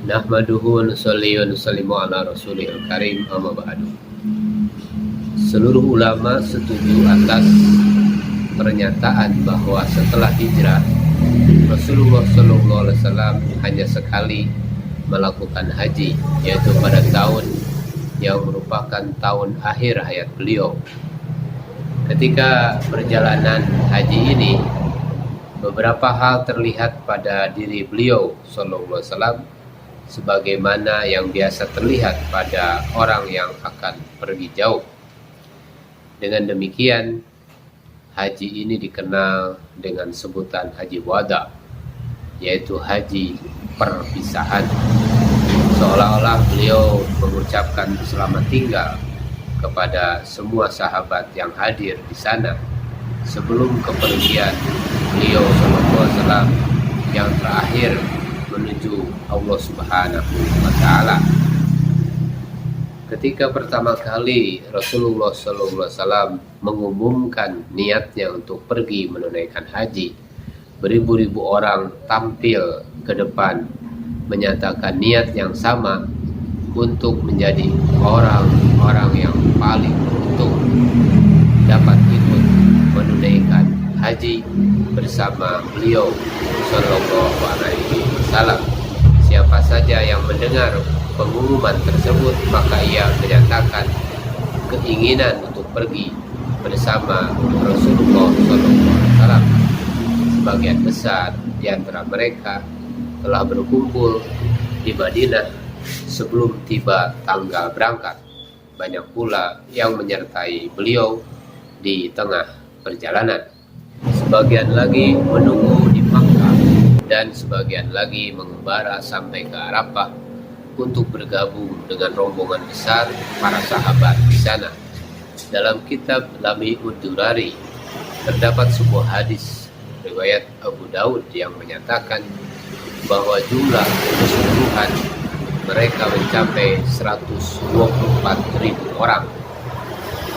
Nahmaduhu wa nusalli wa nusallimu ala rasulihil karim, amma ba'du. Seluruh ulama setuju atas pernyataan bahwa setelah hijrah Rasulullah SAW hanya sekali melakukan haji, yaitu pada tahun yang merupakan tahun akhir hayat beliau. Ketika perjalanan haji ini, beberapa hal terlihat pada diri beliau SAW sebagaimana yang biasa terlihat pada orang yang akan pergi jauh. Dengan demikian, haji ini dikenal dengan sebutan haji wada, yaitu haji perpisahan. Seolah-olah beliau mengucapkan selamat tinggal kepada semua sahabat yang hadir di sana sebelum kepergian beliau SAW yang terakhir menuju Allah Subhanahu wa Ta'ala. Ketika pertama kali Rasulullah SAW mengumumkan niatnya untuk pergi menunaikan haji, beribu-ribu orang tampil ke depan menyatakan niat yang sama untuk menjadi orang-orang yang paling beruntung dapat ikut menunaikan haji bersama beliau Sallallahu Alaihi Wasallam. Siapa saja yang mendengar pengumuman tersebut, maka ia menyatakan keinginan untuk pergi bersama Rasulullah Sallallahu Alaihi Wasallam. Sebagian besar di antara mereka telah berkumpul di Madinah sebelum tiba tanggal berangkat. Banyak pula yang menyertai beliau di tengah perjalanan. Sebagian lagi menunggu di Makkah dan sebagian lagi mengembara sampai ke Arafah untuk bergabung dengan rombongan besar para sahabat di sana. Dalam kitab Lami'ud Durari terdapat sebuah hadis riwayat Abu Daud yang menyatakan bahwa jumlah keseluruhan mereka mencapai 124.000 orang.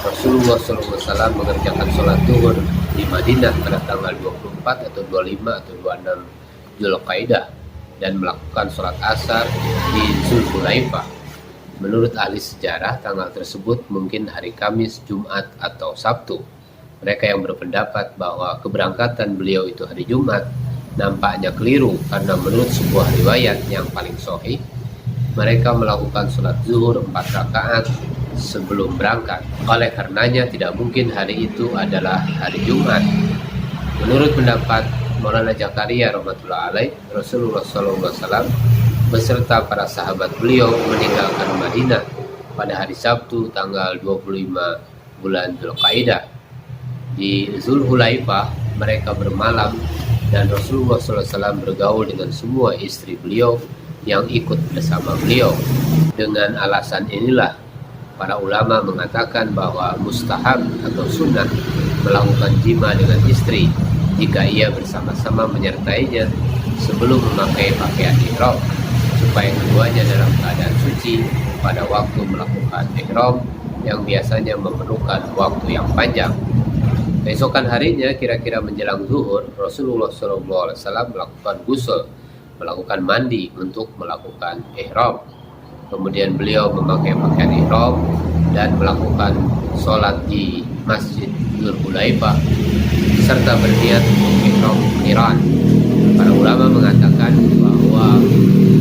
Rasulullah SAW mengerjakan sholat zuhur di Madinah pada tanggal 24 atau 25 atau 26 Zulqaidah dan melakukan sholat asar di Zulhulaifah. Menurut ahli sejarah, tanggal tersebut mungkin hari Kamis, Jumat, atau Sabtu. Mereka yang berpendapat bahwa keberangkatan beliau itu hari Jumat nampaknya keliru, karena menurut sebuah riwayat yang paling sahih, mereka melakukan sholat zuhur 4 rakaat sebelum berangkat. Oleh karenanya tidak mungkin hari itu adalah hari Jumat. Menurut pendapat Maulana Zakaria rahmatullah alaih, Rasulullah SAW beserta para sahabat beliau meninggalkan Madinah pada hari Sabtu tanggal 25 bulan Zulqaidah. Di Zulhulaifah mereka bermalam dan Rasulullah SAW bergaul dengan semua istri beliau yang ikut bersama beliau. Dengan alasan inilah para ulama mengatakan bahwa mustahab atau sunnah melakukan jima dengan istri jika ia bersama-sama menyertainya sebelum memakai pakaian ihram, supaya keduanya dalam keadaan suci pada waktu melakukan ihram yang biasanya memerlukan waktu yang panjang. Keesokan harinya, kira-kira menjelang zuhur, Rasulullah SAW melakukan ghusl, melakukan mandi untuk melakukan ihram. Kemudian beliau memakai pakaian ihram dan melakukan sholat di Masjid Zulhulaifah serta berniat untuk ihram qiran. Para ulama mengatakan bahwa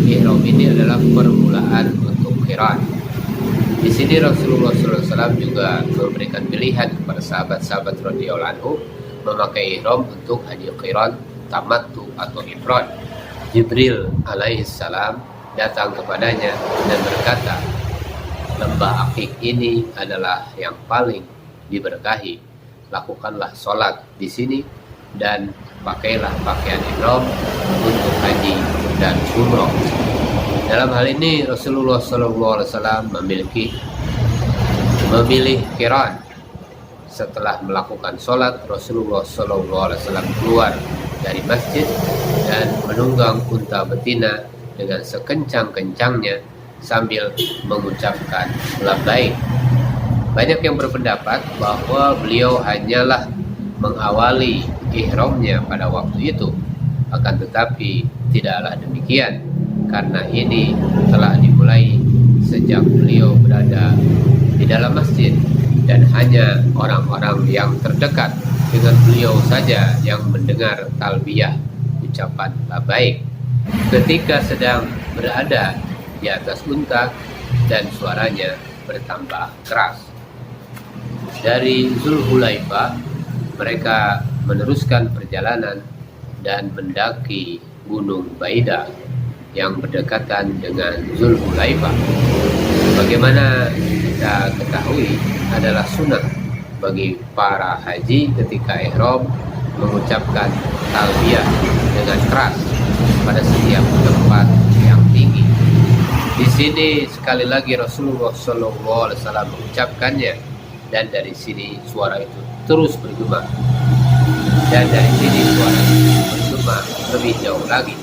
ihram ini adalah permulaan untuk qiran. Di sini Rasulullah SAW juga memberikan pilihan kepada sahabat-sahabat radhiyallahu anhu memakai ihram untuk haji qiran, tamattu atau ifrad. Jibril alaihissalam datang kepadanya dan berkata, lembah Aqiq ini adalah yang paling diberkahi. Lakukanlah sholat di sini dan pakailah pakaian ihram untuk haji dan umroh. Dalam hal ini Rasulullah SAW memilih qiran. Setelah melakukan sholat, Rasulullah SAW keluar dari masjid dan menunggang unta betina dengan sekencang-kencangnya sambil mengucapkan labbaik. Banyak yang berpendapat bahwa beliau hanyalah mengawali ihramnya pada waktu itu, akan tetapi tidaklah demikian, karena ini telah dimulai sejak beliau berada di dalam masjid dan hanya orang-orang yang terdekat dengan beliau saja yang mendengar talbiyah ucapan labbaik ketika sedang berada di atas unta dan suaranya bertambah keras. Dari Zulhulaifah mereka meneruskan perjalanan dan mendaki Gunung Baidah yang berdekatan dengan Zulhulaifah. Bagaimana kita ketahui adalah sunnah bagi para haji ketika ihram mengucapkan talbiyah dengan keras pada setiap tempat yang tinggi. Di sini sekali lagi Rasulullah SAW mengucapkannya, dan dari sini suara itu terus bergema, dan dari sini suara itu bergema lebih jauh lagi.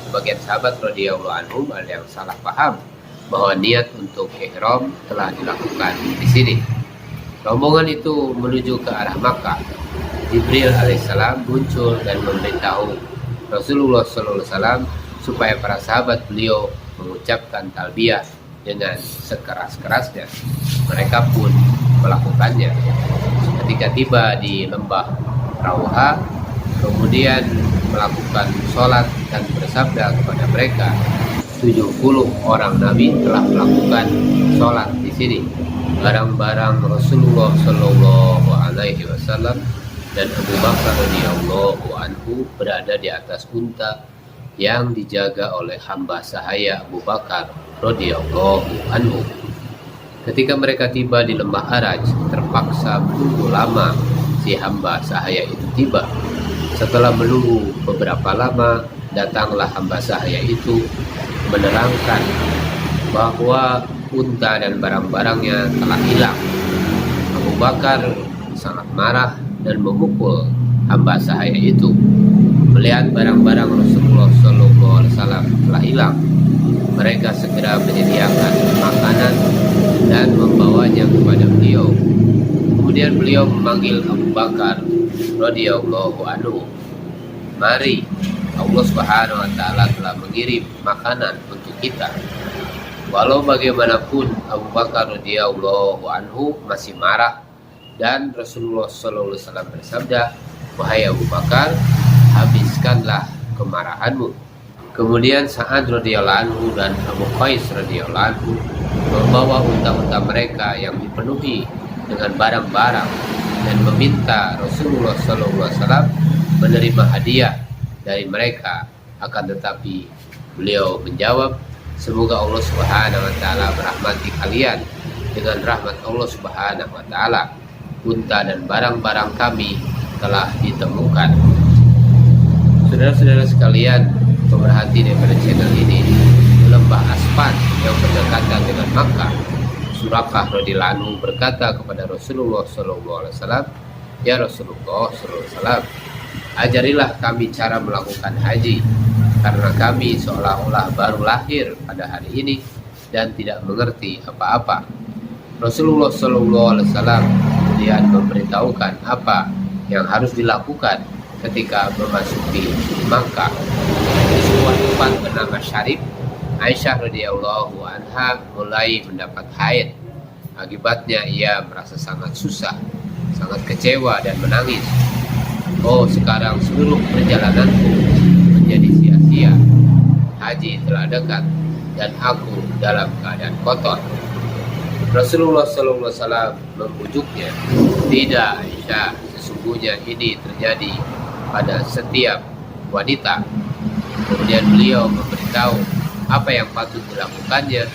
Sebagian sahabat radhiyallahu anhum ada yang salah paham bahwa niat untuk ihram telah dilakukan di sini. Rombongan itu menuju ke arah Makkah. Jibril alaihissalam muncul dan memberitahu Rasulullah SAW supaya para sahabat beliau mengucapkan talbiyah dengan sekeras-kerasnya. Mereka pun melakukannya. Ketika tiba di lembah Rauha, kemudian melakukan sholat dan bersabda kepada mereka, 70 orang Nabi telah melakukan sholat di sini. Barang-barang Rasulullah Shallallahu Alaihi Wasallam dan Abu Bakar radhiyallahu anhu berada di atas unta yang dijaga oleh hamba sahaya Abu Bakar radhiyallahu anhu. Ketika mereka tiba di lembah Araj, terpaksa menunggu lama si hamba sahaya itu tiba. Setelah menunggu beberapa lama, datanglah hamba sahaya itu menerangkan bahwa unta dan barang-barangnya telah hilang. Abu Bakar sangat marah dan memukul hamba sahaya itu. Melihat barang-barang Rasulullah SAW telah hilang, mereka segera menyediakan makanan dan membawanya kepada beliau. Kemudian beliau memanggil Abu Bakar radhiyallahu anhu, "Mari, Allah Subhanahu wa taala telah mengirim makanan untuk kita." Walau bagaimanapun Abu Bakar radhiyallahu anhu masih marah, dan Rasulullah SAW bersabda, "Wahai Abu Bakar, habiskanlah kemarahanmu." Kemudian Sa'ad radhiyallahu anhu dan Abu Qais radhiyallahu anhu membawa unta-unta mereka yang dipenuhi dengan barang-barang dan meminta Rasulullah SAW menerima hadiah dari mereka. Akan tetapi beliau menjawab, "Semoga Allah Subhanahu wa taala merahmati kalian dengan rahmat Allah Subhanahu wa taala. Unta dan barang-barang kami telah ditemukan." Saudara-saudara sekalian, pemerhati daripada channel ini, di lembah Aspan yang berdekatan dengan Makkah, Surakah radhiyallahu anhu berkata kepada Rasulullah SAW, "Ya Rasulullah SAW, ajarilah kami cara melakukan haji, karena kami seolah-olah baru lahir pada hari ini dan tidak mengerti apa-apa." Rasulullah SAW kemudian memberitahukan apa yang harus dilakukan ketika memasuki Makkah. Di sebuah tempat bernama Syarif, Aisyah radhiyallahu anha mulai mendapat haid. Akibatnya ia merasa sangat susah, sangat kecewa dan menangis. "Oh, sekarang seluruh perjalananku menjadi sia-sia. Haji telah dekat dan aku dalam keadaan kotor." Rasulullah SAW membujuknya, "Tidak Aisyah, sesungguhnya ini terjadi pada setiap wanita." Kemudian beliau memberitahu apa yang patut dilakukannya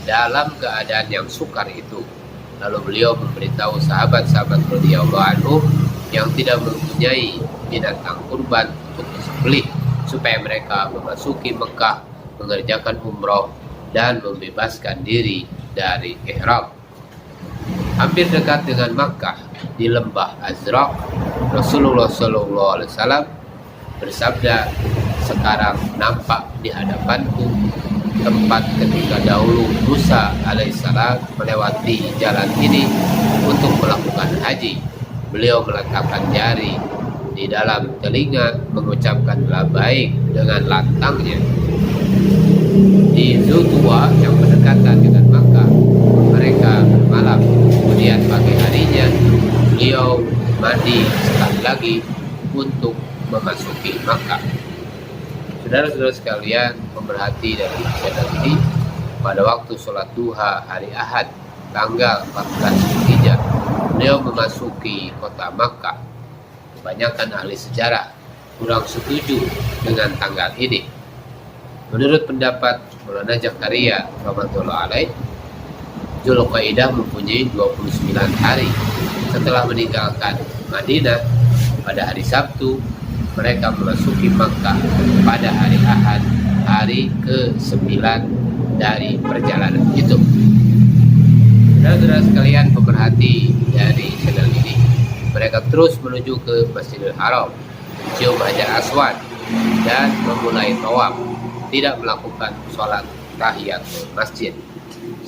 dalam keadaan yang sukar itu. Lalu beliau memberitahu sahabat-sahabat radhiyallahu anhu yang tidak mempunyai binatang kurban untuk disembelih supaya mereka memasuki Mekah, mengerjakan umroh dan membebaskan diri dari ihram. Hampir dekat dengan Makkah, di lembah Azraq, Rasulullah SAW bersabda, "Sekarang nampak di hadapanku tempat ketika dahulu Musa alaihissalam melewati jalan ini untuk melakukan haji. Beliau meletakkan jari di dalam telinga, mengucapkan labbaik dengan lantangnya. Di Zultuwa yang berdekatan dengan Makkah, mereka bermalam. Kemudian pagi harinya beliau mandi sekali lagi untuk memasuki Makkah. Saudara-saudara sekalian, pemerhati dari channel ini, pada waktu sholat duha hari Ahad tanggal 14 Zulhijjah, beliau memasuki kota Makkah. Kebanyakan ahli sejarah kurang setuju dengan tanggal ini. Menurut pendapat Maulana Zakaria rahmatullahi alaih, Zulqaidah mempunyai 29 hari. Setelah meninggalkan Madinah pada hari Sabtu, mereka memasuki Makkah pada hari Ahad, hari ke-9 dari perjalanan itu. Saudara-saudara sekalian pemerhati dari channel ini, mereka terus menuju ke Masjidil Haram, mencium Hajar Aswad, dan memulai tawaf, tidak melakukan sholat tahiyatul masjid.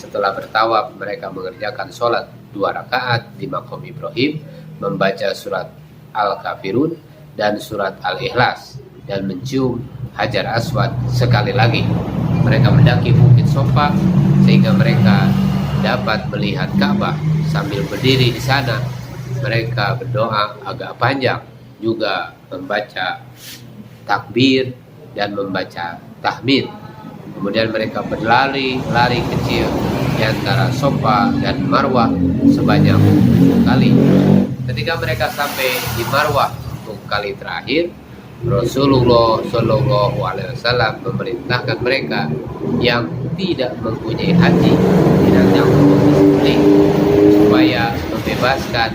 Setelah bertawaf, mereka mengerjakan sholat 2 rakaat di Maqam Ibrahim, membaca surat Al-Kafirun dan surat Al-Ikhlas, dan mencium Hajar Aswad sekali lagi. Mereka mendaki Bukit Sofa sehingga mereka dapat melihat Ka'bah. Sambil berdiri di sana, mereka berdoa agak panjang, juga membaca takbir dan membaca tahmid. Kemudian mereka berlari kecil di antara Sofa dan Marwah sebanyak 7 kali. Ketika mereka sampai di Marwah untuk kali terakhir, Rasulullah Shallallahu Alaihi Wasallam memerintahkan mereka yang tidak mempunyai haji hendaknya untuk disembelih supaya membebaskan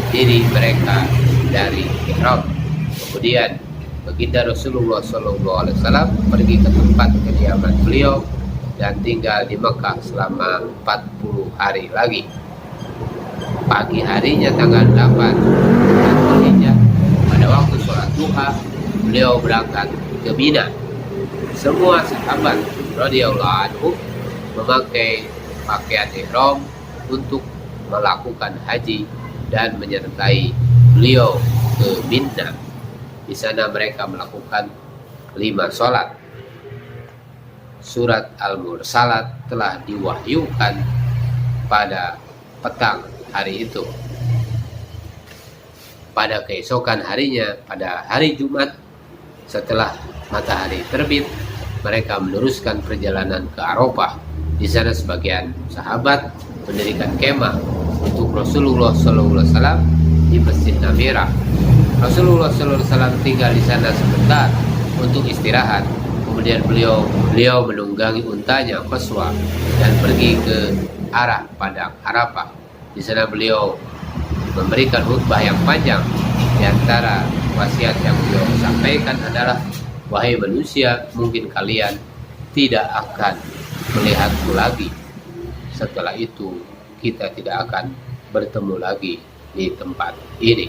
diri mereka dari ihram. Kemudian baginda Rasulullah Shallallahu Alaihi Wasallam pergi ke tempat kediaman beliau dan tinggal di Mekah selama 40 hari lagi. Pagi harinya tanggal 8 Zulhijjah, pada waktu sholat duha, beliau berangkat ke Mina. Semua sahabat radhiyallahu anhu memakai pakaian ihram untuk melakukan haji dan menyertai beliau ke Mina. Di sana mereka melakukan 5 sholat. Surat Al-Mursalat telah diwahyukan pada petang hari itu. Pada keesokan harinya, pada hari Jumat, setelah matahari terbit, mereka meneruskan perjalanan ke Arafah. Di sana sebagian sahabat mendirikan kemah untuk Rasulullah SAW di Masjid Namirah. Rasulullah SAW tinggal di sana sebentar untuk istirahat. Kemudian beliau menunggangi untanya Qaswa dan pergi ke arah padang Arafah. Di sana beliau memberikan khutbah yang panjang. Di antara wasiat yang beliau sampaikan adalah, wahai manusia, mungkin kalian tidak akan melihatku lagi. Setelah itu kita tidak akan bertemu lagi di tempat ini.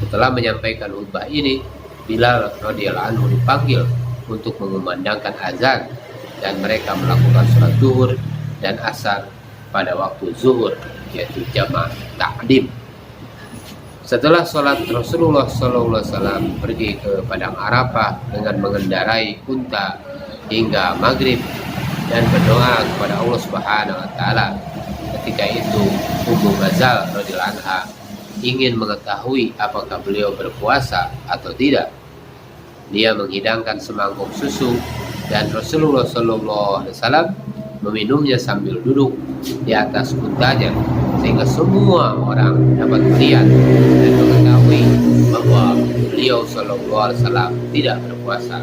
Setelah menyampaikan khutbah ini, Bilal radhiyallahu anhu dipanggil untuk mengumandangkan azan, dan mereka melakukan sholat zuhur dan asar pada waktu zuhur, yaitu jamaah takdim. Setelah sholat, Rasulullah SAW pergi ke padang Arafah dengan mengendarai unta hingga maghrib dan berdoa kepada Allah Subhanahu Wa Taala. Ketika itu Ummu Ghazal radhiyallahu anha ingin mengetahui apakah beliau berpuasa atau tidak. Dia menghidangkan semangkuk susu dan Rasulullah SAW meminumnya sambil duduk di atas untanya, sehingga semua orang dapat melihat dan mengetahui bahwa beliau SAW tidak berpuasa.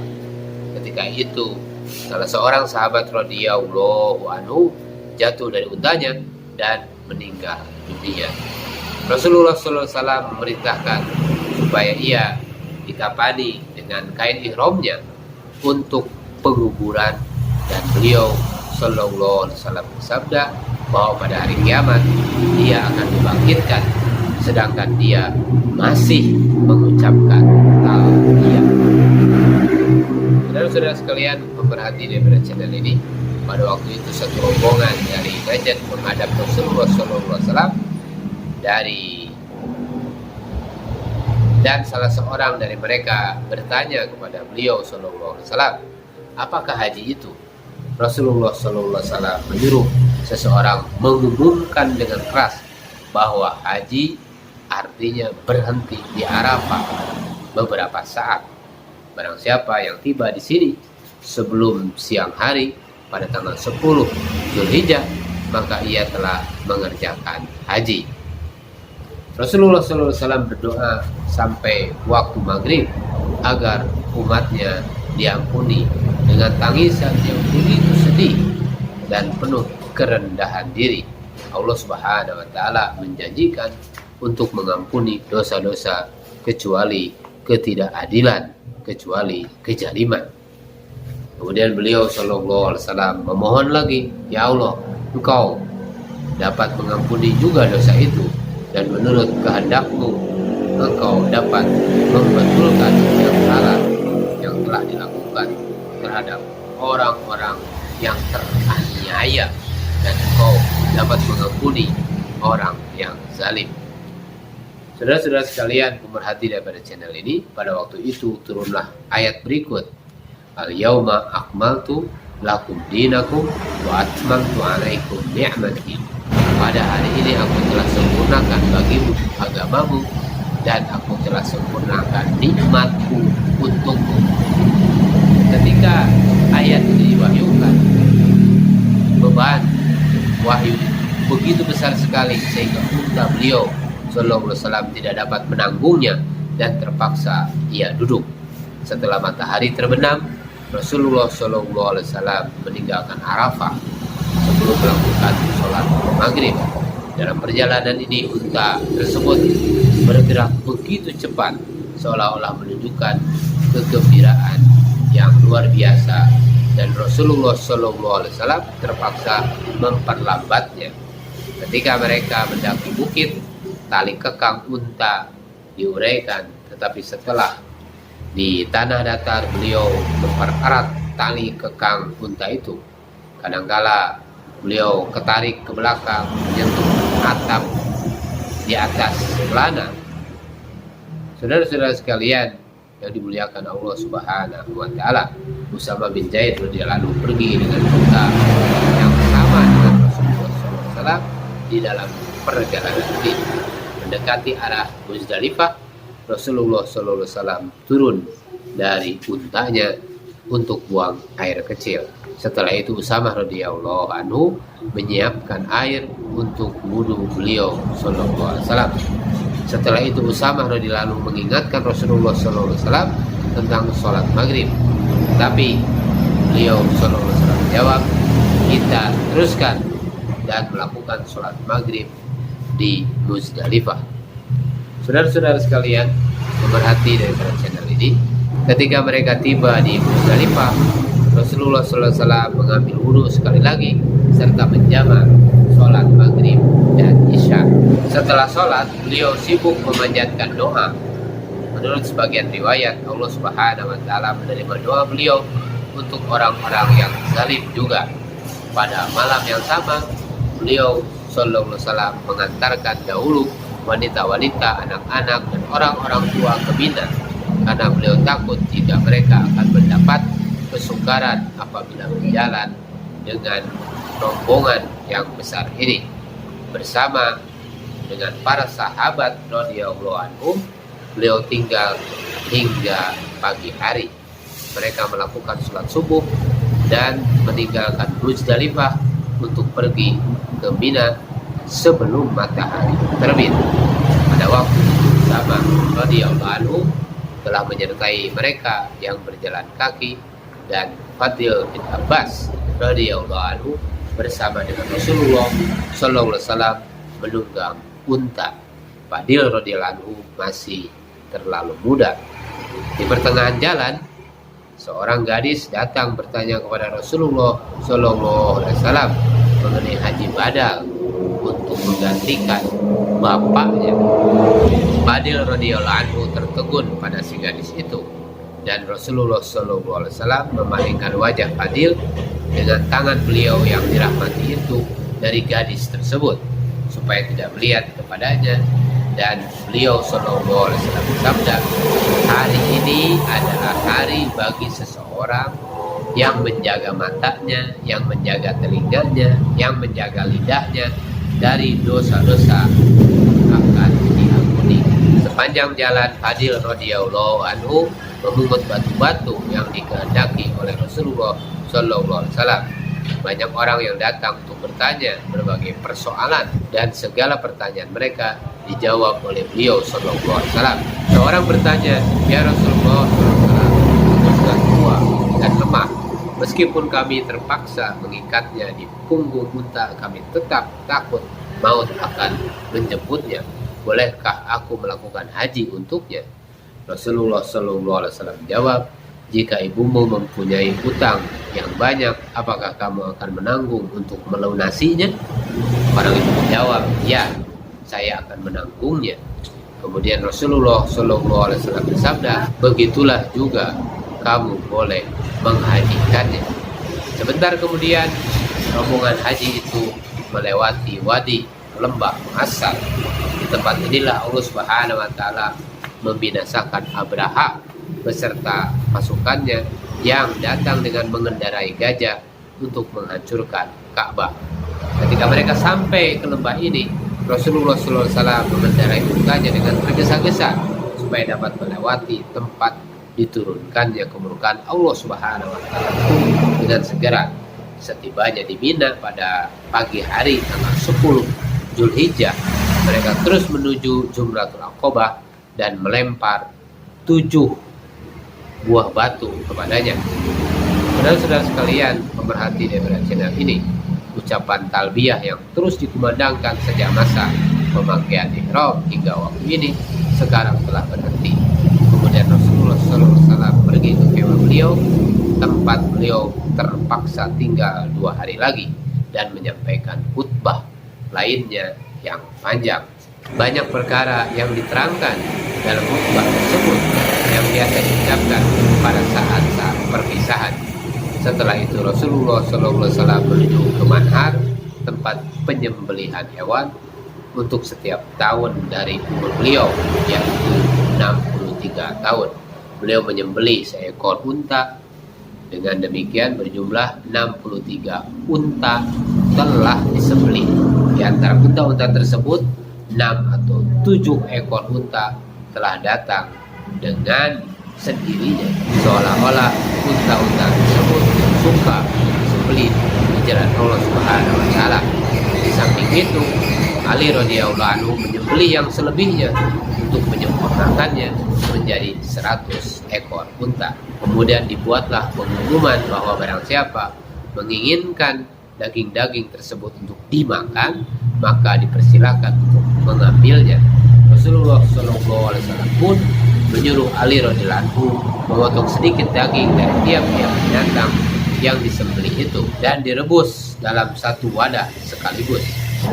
Ketika itu salah seorang sahabat radhiyallahu anhu jatuh dari untanya dan meninggal dunia. Rasulullah SAW memerintahkan supaya ia dikafani dengan kain ihramnya untuk penguburan, dan beliau Sallallahu Alaihi Wasallam bersabda bahwa pada hari kiamat dia akan dibangkitkan sedangkan dia masih mengucapkan talbiyah. Saudara-saudara sekalian pemerhati daripada channel ini, pada waktu itu satu rombongan dari Najd menghadap Rasulullah SAW dan salah seorang dari mereka bertanya kepada beliau SAW, Apakah haji itu? Rasulullah SAW menyuruh seseorang mengumumkan dengan keras bahwa haji artinya berhenti di Arafah beberapa saat. Barang siapa yang tiba di sini sebelum siang hari pada tanggal 10 Zulhijjah, maka ia telah mengerjakan haji. Rasulullah SAW berdoa sampai waktu maghrib agar umatnya diampuni dengan tangisan yang begitu sedih dan penuh kerendahan diri. Allah Subhanahu wa Ta'ala menjanjikan untuk mengampuni dosa-dosa kecuali ketidakadilan, kecuali kezaliman. Kemudian beliau Shallallahu Alaihi Wasallam memohon lagi, ya Allah, Engkau dapat mengampuni juga dosa itu, dan menurut kehendak-Mu Engkau dapat membetulkan yang salah yang telah dilakukan terhadap orang-orang yang teraniaya, dan Engkau dapat mengampuni orang yang zalim. Saudara-saudara sekalian, pemerhati daripada channel ini, pada waktu itu turunlah ayat berikut, Al-yawma akmaltu lakum dinakum wa atmamtu alaikum ni'mati. Pada hari ini aku telah sempurnakan bagimu agamamu, dan aku telah sempurnakan nikmatku untukmu. Ketika ayat ini diwahyukan, beban wahyu begitu besar sekali sehingga unta beliau Sallallahu Alaihi Wasallam tidak dapat menanggungnya dan terpaksa ia duduk. Setelah matahari terbenam, Rasulullah Sallallahu Alaihi Wasallam meninggalkan Arafah sebelum melakukan sholat maghrib. Dalam perjalanan ini unta tersebut bergerak begitu cepat, seolah-olah menunjukkan kegembiraan yang luar biasa, dan Rasulullah Sallallahu Alaihi Wasallam terpaksa memperlambatnya. Ketika mereka mendaki bukit, tali kekang unta diuraikan, tetapi setelah di tanah datar beliau mempererat tali kekang unta itu. Kadangkala beliau ketarik ke belakang menyentuh atap di atas pelana. Saudara-saudara sekalian yang dimuliakan Allah Subhanahu wa Ta'ala, Usama bin Zaid radhiyallahu anhu pergi dengan unta yang sama dengan Rasulullah SAW di dalam perjalanan ini. Mendekati arah Muzdalifah, Rasulullah SAW turun dari untanya untuk buang air kecil. Setelah itu Usamah radhiyallahu anhu menyiapkan air untuk wudhu beliau sallallahu alaihi wasallam. Setelah itu Usamah radhiyallahu anhu mengingatkan Rasulullah sallallahu alaihi wasallam tentang sholat maghrib. Tapi beliau sallallahu alaihi wasallam jawab, kita teruskan dan melakukan sholat maghrib di Muzdalifah. Saudara-saudara sekalian, pemerhati dari channel ini, ketika mereka tiba di Muzdalifah, Rasulullah SAW mengambil wudhu sekali lagi serta menjamak sholat maghrib dan isya. Setelah sholat, beliau sibuk memanjatkan doa. Menurut sebagian riwayat, Allah Subhanahu wa Ta'ala menerima doa beliau untuk orang-orang yang zalim juga. Pada malam yang sama, beliau Sallallahu Alaihi Wasallam mengantarkan dahulu wanita-wanita, anak-anak, dan orang-orang tua ke Mina, karena beliau takut jika mereka akan mendapat kesukaran apabila berjalan dengan rombongan yang besar ini. Bersama dengan para sahabat radhiyallahu anhum, beliau tinggal hingga pagi hari. Mereka melakukan sholat subuh dan meninggalkan Muzdalifah untuk pergi ke Mina sebelum matahari terbit. Pada waktu itu Usama radhiyallahu anhu telah menyertai mereka yang berjalan kaki, dan Fadil bin Abbas radhiyallahu anhu bersama dengan Rasulullah sallallahu alaihi wasallam menunggang unta. Fadil radhiyallahu anhu masih terlalu muda. Di pertengahan jalan, seorang gadis datang bertanya kepada Rasulullah sallallahu alaihi wasallam mengenai haji badal untuk menggantikan bapaknya. Fadil radhiyallahu anhu tertegun pada si gadis itu, dan Rasulullah SAW memalingkan wajah Fadil dengan tangan beliau yang dirahmati itu dari gadis tersebut supaya tidak melihat kepadanya, dan beliau SAW bersabda, hari ini adalah hari bagi seseorang yang menjaga matanya, yang menjaga telinganya, yang menjaga lidahnya dari dosa-dosa akan diampuni. Sepanjang jalan Fadil radhiyallahu anhu memungut batu-batu yang dikehendaki oleh Rasulullah sallallahu alaihi wasallam. Banyak orang yang datang untuk bertanya berbagai persoalan dan segala pertanyaan mereka dijawab oleh beliau sallallahu alaihi wasallam. Seorang bertanya, "Ya Rasulullah sallallahu alaihi wasallam, aku sudah tua dan lemah. Meskipun kami terpaksa mengikatnya di punggung unta, kami tetap takut maut akan menjemputnya. Bolehkah aku melakukan haji untuknya?" Rasulullah sallallahu alaihi wasallam jawab, "Jika ibumu mempunyai utang yang banyak, apakah kamu akan menanggung untuk melunasinya?" Orang itu menjawab, "Ya, saya akan menanggungnya." Kemudian Rasulullah sallallahu alaihi wasallam bersabda, "Begitulah juga kamu boleh menghajikannya." Sebentar kemudian rombongan haji itu melewati wadi lembah Muhassar. Di tempat inilah Allah Subhanahu wa taala membinasakan Abraha beserta pasukannya yang datang dengan mengendarai gajah untuk menghancurkan Ka'bah. Ketika mereka sampai ke lembah ini, Rasulullah SAW mengendarai untanya dengan tergesa-gesa supaya dapat melewati tempat diturunkannya kemurkaan Allah Subhanahu wa taala dengan segera. Setibanya di Mina pada pagi hari tanggal 10 Zulhijjah, mereka terus menuju Jumratul Aqabah dan melempar 7 buah batu kepadanya. Saudara-saudara sekalian, pemerhati daripada channel ini, ucapan talbiyah yang terus dikumandangkan sejak masa pemakaian ihram hingga waktu ini sekarang telah berhenti. Kemudian Rasulullah SAW pergi ke kemah beliau, tempat beliau terpaksa tinggal 2 hari lagi dan menyampaikan khutbah lainnya yang panjang. Banyak perkara yang diterangkan dalam khutbah tersebut yang biasa diucapkan pada saat-saat perpisahan. Setelah itu Rasulullah SAW menuju ke Manhar, tempat penyembelihan hewan untuk setiap tahun dari umur beliau, yaitu 63 tahun. Beliau menyembelih seekor unta. Dengan demikian berjumlah 63 unta telah disembelih. Di antara unta-unta tersebut 6 atau 7 ekor unta telah datang dengan sendirinya, seolah-olah unta-unta tersebut suka disembelih di jalan Allah Subhanahu wa taala. Di samping itu, Ali radhiyallahu anhu menyembelih yang selebihnya untuk menyempurnakannya menjadi 100 ekor unta. Kemudian dibuatlah pengumuman bahwa barang siapa menginginkan daging-daging tersebut untuk dimakan, maka dipersilakan untuk mengambilnya. Rasulullah SAW pun menyuruh Ali radhiyallahu anhu memotong sedikit daging dari tiap-tiap binatang yang disembelih itu dan direbus dalam satu wadah sekaligus.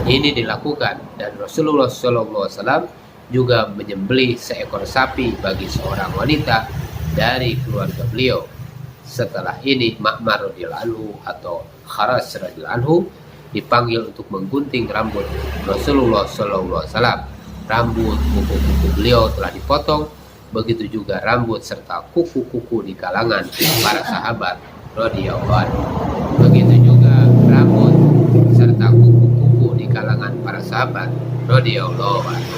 Ini dilakukan dan Rasulullah SAW juga menyembelih seekor sapi bagi seorang wanita dari keluarga beliau. Setelah ini Ma'mar radhiyallahu anhu atau Kharas radhiyallahu anhu dipanggil untuk menggunting rambut Rasulullah SAW. Rambut kuku-kuku beliau telah dipotong, begitu juga rambut serta kuku-kuku di kalangan para sahabat radhiyallahu anhu. Begitu juga rambut serta kuku-kuku di kalangan para sahabat radhiyallahu anhu.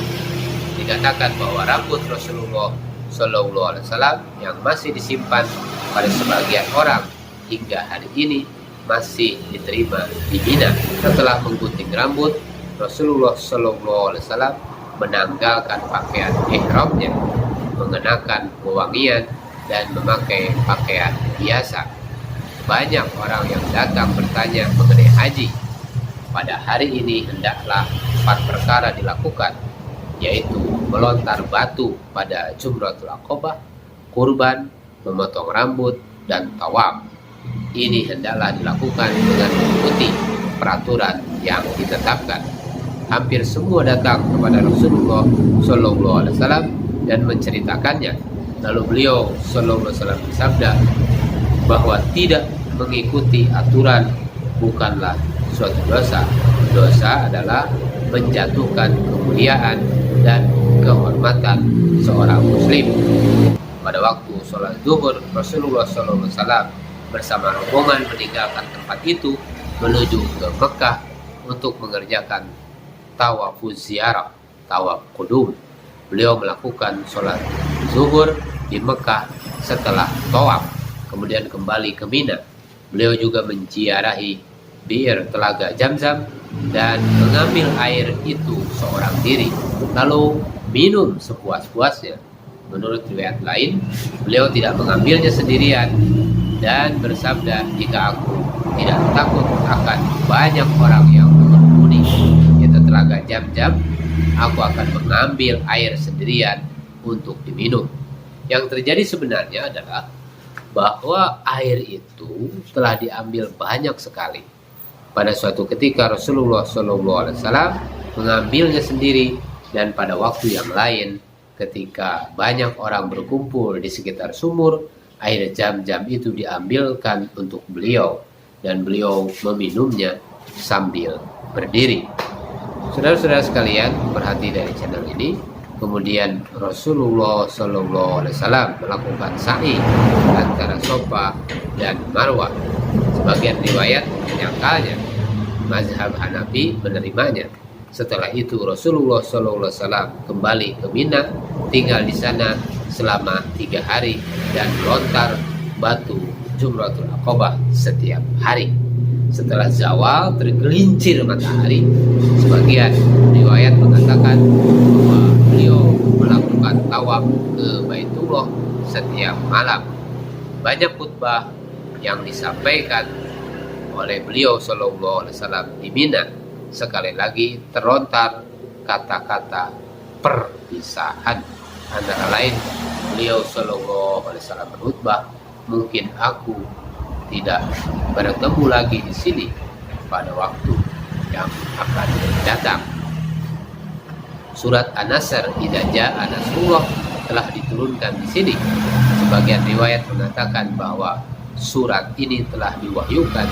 Dikatakan bahwa rambut Rasulullah SAW yang masih disimpan pada sebagian orang hingga hari ini masih diterima di Mina. Setelah menggunting rambut, Rasulullah SAW menanggalkan pakaian ihramnya, mengenakan wewangian dan memakai pakaian biasa. Banyak orang yang datang bertanya mengenai haji. Pada hari ini hendaklah 4 perkara dilakukan, yaitu melontar batu pada Jumratul Aqabah, kurban, memotong rambut, dan tawaf. Ini hendaklah dilakukan dengan mengikuti peraturan yang ditetapkan. Hampir semua datang kepada Rasulullah SAW dan menceritakannya. Lalu beliau SAW bersabda bahwa tidak mengikuti aturan bukanlah suatu dosa. Dosa adalah menjatuhkan kemuliaan dan kehormatan seorang muslim. Pada waktu sholat zuhur, Rasulullah SAW bersama rombongan meninggalkan tempat itu menuju ke Mekah untuk mengerjakan tawafuz ziarah, tawaf qudum. Beliau melakukan sholat zuhur di Mekah setelah tawaf, kemudian kembali ke Mina. Beliau juga menziarahi bir telaga Zamzam dan mengambil air itu seorang diri, lalu minum sepuas-puasnya. Menurut riwayat lain, beliau tidak mengambilnya sendirian dan bersabda, jika aku tidak takut akan banyak orang yang mengerumuni yaitu telaga Zamzam, aku akan mengambil air sendirian untuk diminum. Yang terjadi sebenarnya adalah bahwa air itu telah diambil banyak sekali. Pada suatu ketika Rasulullah SAW mengambilnya sendiri, dan pada waktu yang lain ketika banyak orang berkumpul di sekitar sumur, air Zamzam itu diambilkan untuk beliau dan beliau meminumnya sambil berdiri. Saudara-saudara sekalian, perhati dari channel ini. Kemudian Rasulullah SAW melakukan sa'i antara Safa dan Marwah. Sebagian riwayat menyangkalnya, mazhab Hanafi menerimanya. Setelah itu Rasulullah SAW kembali ke Mina, tinggal di sana selama 3 hari dan melontar batu Jumratul Aqabah setiap hari. Setelah zawal tergelincir matahari, sebagian riwayat mengatakan bahwa beliau melakukan tawaf ke Baitullah setiap malam. Banyak khutbah yang disampaikan oleh beliau Sallallahu Alaihi Wasallam di Mina. Sekali lagi terlontar kata-kata perpisahan. Antara lain beliau Sallallahu Alaihi Wasallam berkhutbah, mungkin aku tidak bertemu lagi di sini pada waktu yang akan datang. Surat An-Nasr, Idza Jaa Nasrullah, telah diturunkan di sini. Sebagian riwayat mengatakan bahwa surat ini telah diwahyukan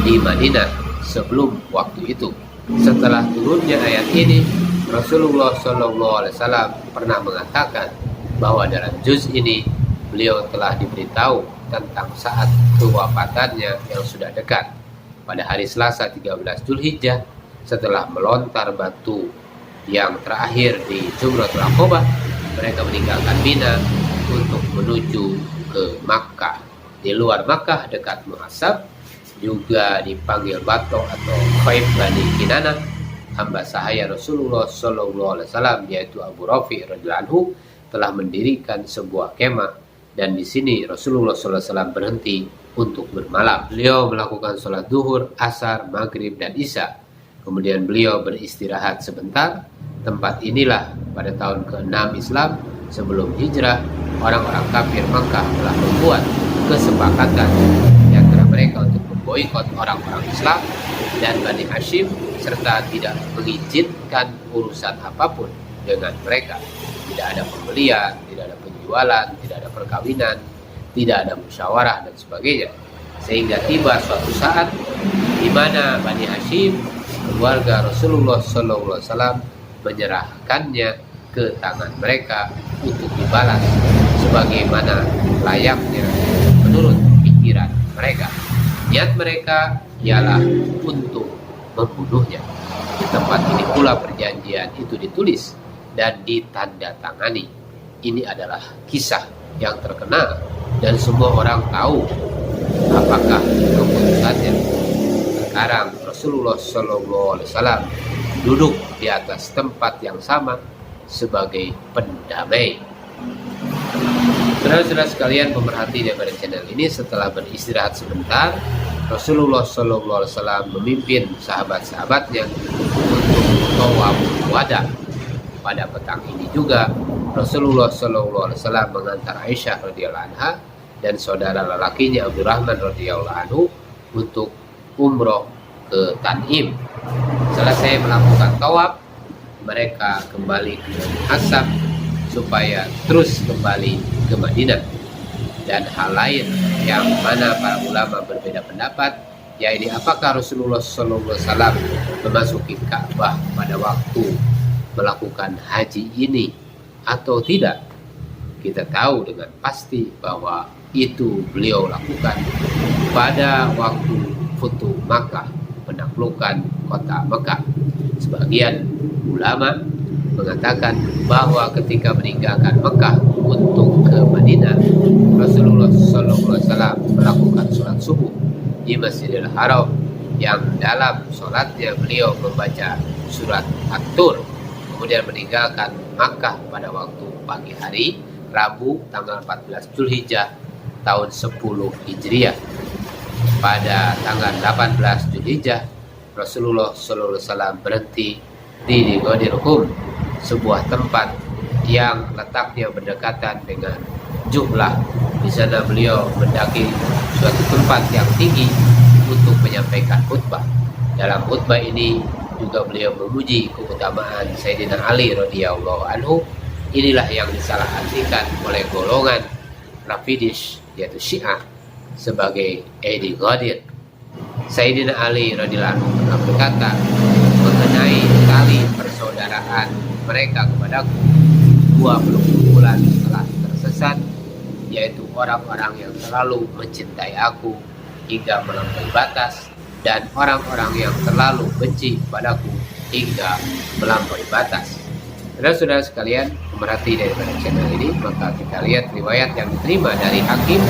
di Madinah sebelum waktu itu. Setelah turunnya ayat ini, Rasulullah SAW pernah mengatakan bahwa dalam juz ini beliau telah diberitahu tentang saat kewafatannya yang sudah dekat. Pada hari Selasa 13 Zulhijjah, setelah melontar batu yang terakhir di Jumratul Aqabah, mereka meninggalkan Mina untuk menuju ke Makkah. Di luar Makkah dekat Muhasab, juga dipanggil Bato atau Khaif Bani Kinanah, hamba sahaya Rasulullah SAW yaitu Abu Rafi radhiyallahu anhu telah mendirikan sebuah kemah, dan di sini Rasulullah SAW berhenti untuk bermalam. Beliau melakukan sholat duhur, asar, maghrib, dan isya. Kemudian beliau beristirahat sebentar. Tempat inilah pada tahun ke-6 Islam sebelum hijrah, orang-orang kafir Makkah telah membuat kesepakatan di antara mereka untuk memboikot orang-orang Islam dan Bani Hashim, serta tidak mengizinkan urusan apapun dengan mereka. Tidak ada pembelian, tidak ada penjualan, tidak ada perkawinan, tidak ada musyawarah dan sebagainya. Sehingga tiba suatu saat di mana Bani Hashim, keluarga Rasulullah SAW, menyerahkannya ke tangan mereka untuk dibalas sebagaimana layaknya menurut pikiran mereka. Niat mereka ialah untuk membunuhnya. Di tempat ini pula perjanjian itu ditulis dan ditandatangani. Ini adalah kisah yang terkenal dan semua orang tahu apakah keputusannya. Sekarang Rasulullah SAW duduk di atas tempat yang sama sebagai pendamai. Saudara-saudara sekalian pemerhati daripada channel ini, setelah beristirahat sebentar, Rasulullah SAW memimpin sahabat-sahabatnya untuk tawaf wada. Pada petang ini juga Rasulullah SAW mengantar Aisyah radhiyallahu anha dan saudara lelakinya Abdurrahman radhiyallahu anhu untuk umroh ke Tan'im. Selesai melakukan tawaf, mereka kembali ke Muhasab supaya terus kembali ke Madinah. Dan hal lain yang mana para ulama berbeda pendapat, yaitu apakah Rasulullah SAW memasuki Ka'bah pada waktu melakukan haji ini atau tidak. Kita tahu dengan pasti bahwa itu beliau lakukan pada waktu Futuh Makkah, penaklukan kota Mekah. Sebagian ulama mengatakan bahwa ketika meninggalkan Mekah untuk ke Madinah, Rasulullah SAW melakukan sholat subuh di Masjidil Haram, yang dalam sholatnya beliau membaca surat At-Tur, kemudian meninggalkan Makkah pada waktu pagi hari Rabu tanggal 14 Zulhijjah tahun 10 Hijriah. Pada tanggal 18 Zulhijjah, Rasulullah SAW berhenti di Ghadir Hum, sebuah tempat yang letaknya berdekatan dengan Juhlah. Di sana beliau mendaki suatu tempat yang tinggi untuk menyampaikan khutbah. Dalam khutbah ini juga beliau memuji keutamaan Sayyidina Ali radhiyallahu anhu. Inilah yang disalahartikan oleh golongan Rafidis, yaitu Syiah, sebagai Edi Ghadir. Sayyidina Ali radhiyallahu anhu pernah berkata mengenai tali persaudaraan mereka kepadaku, 20 kumpulan telah tersesat, yaitu orang-orang yang terlalu mencintai aku hingga melampaui batas, dan orang-orang yang terlalu benci padaku hingga melampaui batas. Saudara-saudara sekalian, pemerhati daripada channel ini, maka kita lihat riwayat yang diterima dari Hakim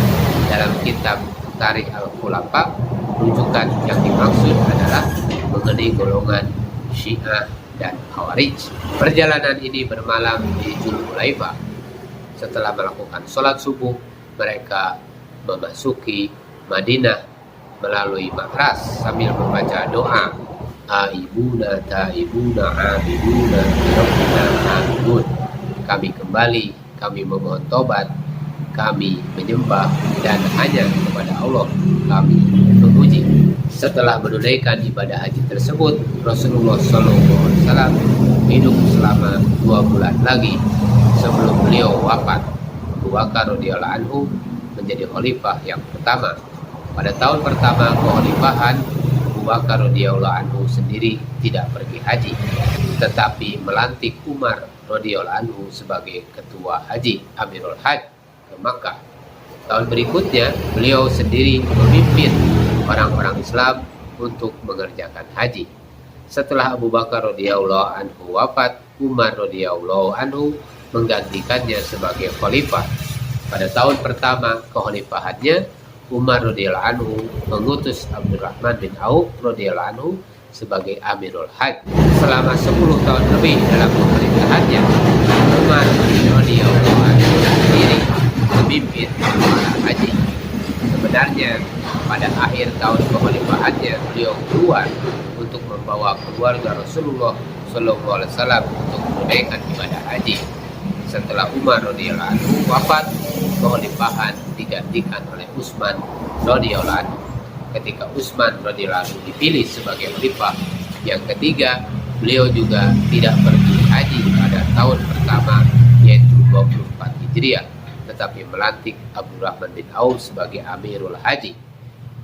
dalam kitab Tarikh Al-Khulafa. Rujukan yang dimaksud adalah mengenai golongan Syiah dan Khawarij. Perjalanan ini bermalam di Dzulhulaifah. Setelah melakukan sholat subuh, mereka memasuki Madinah melalui Makras sambil membaca doa Aibuna taibuna abiduna rabbina hamidun. Kami kembali, kami memohon tobat, kami menyembah, dan hanya kepada Allah kami memuji. Setelah menunaikan ibadah haji tersebut, Rasulullah SAW hidup selama 2 bulan lagi sebelum beliau wafat. Abu Bakar radhiyallahu anhu menjadi khalifah yang pertama. Pada tahun pertama kekhalifahan, Abu Bakar radhiyallahu anhu sendiri tidak pergi haji, tetapi melantik Umar radhiyallahu anhu sebagai ketua haji, Amirul Hajj, ke Makkah. Tahun berikutnya beliau sendiri memimpin orang-orang Islam untuk mengerjakan haji. Setelah Abu Bakar radhiyallahu anhu wafat, Umar radhiyallahu anhu menggantikannya sebagai khalifah. Pada tahun pertama kekhalifahannya, Umar radhiyallahu anhu mengutus Abdurrahman bin Auf radhiyallahu anhu sebagai Amirul Hajj. Selama 10 tahun lebih dalam pemerintahannya, Umar radhiyallahu anhu sendiri memimpin para haji. Sebenarnya pada akhir tahun kekhalifahannya beliau keluar untuk membawa keluarga Rasulullah SAW untuk menunaikan ibadah haji. Setelah Umar radhiyallahu anhu wafat, kekhalifahan digantikan oleh Utsman radhiyallahu anhu. Ketika Utsman radhiyallahu anhu dipilih sebagai khalifah yang ketiga, beliau juga tidak pergi haji pada tahun pertama, yaitu 24 Hijriah, tetapi melantik Abdurrahman bin Auf sebagai Amirul Haji.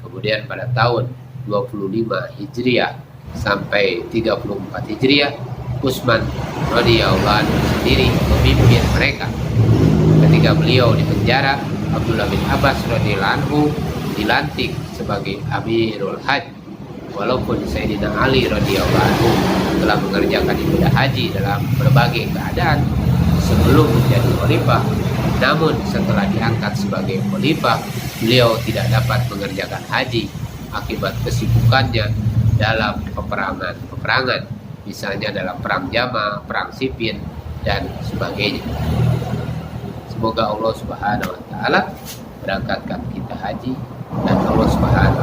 Kemudian pada tahun 25 Hijriah sampai 34 Hijriah, Utsman radhiyallahu anhu sendiri memimpin mereka. Ketika beliau di penjara, Abdullah bin Abbas radhiyallahu anhu dilantik sebagai Amirul Hajj. Walaupun Sayyidina Ali radhiyallahu anhu telah mengerjakan ibadah haji dalam berbagai keadaan sebelum menjadi khalifah, namun setelah diangkat sebagai khalifah, beliau tidak dapat mengerjakan haji akibat kesibukannya dalam peperangan, misalnya dalam perang Jama, perang Siffin, dan sebagainya. Semoga Allah Subhanahu wa Ta'ala berangkatkan kita haji, dan Allah Subhanahu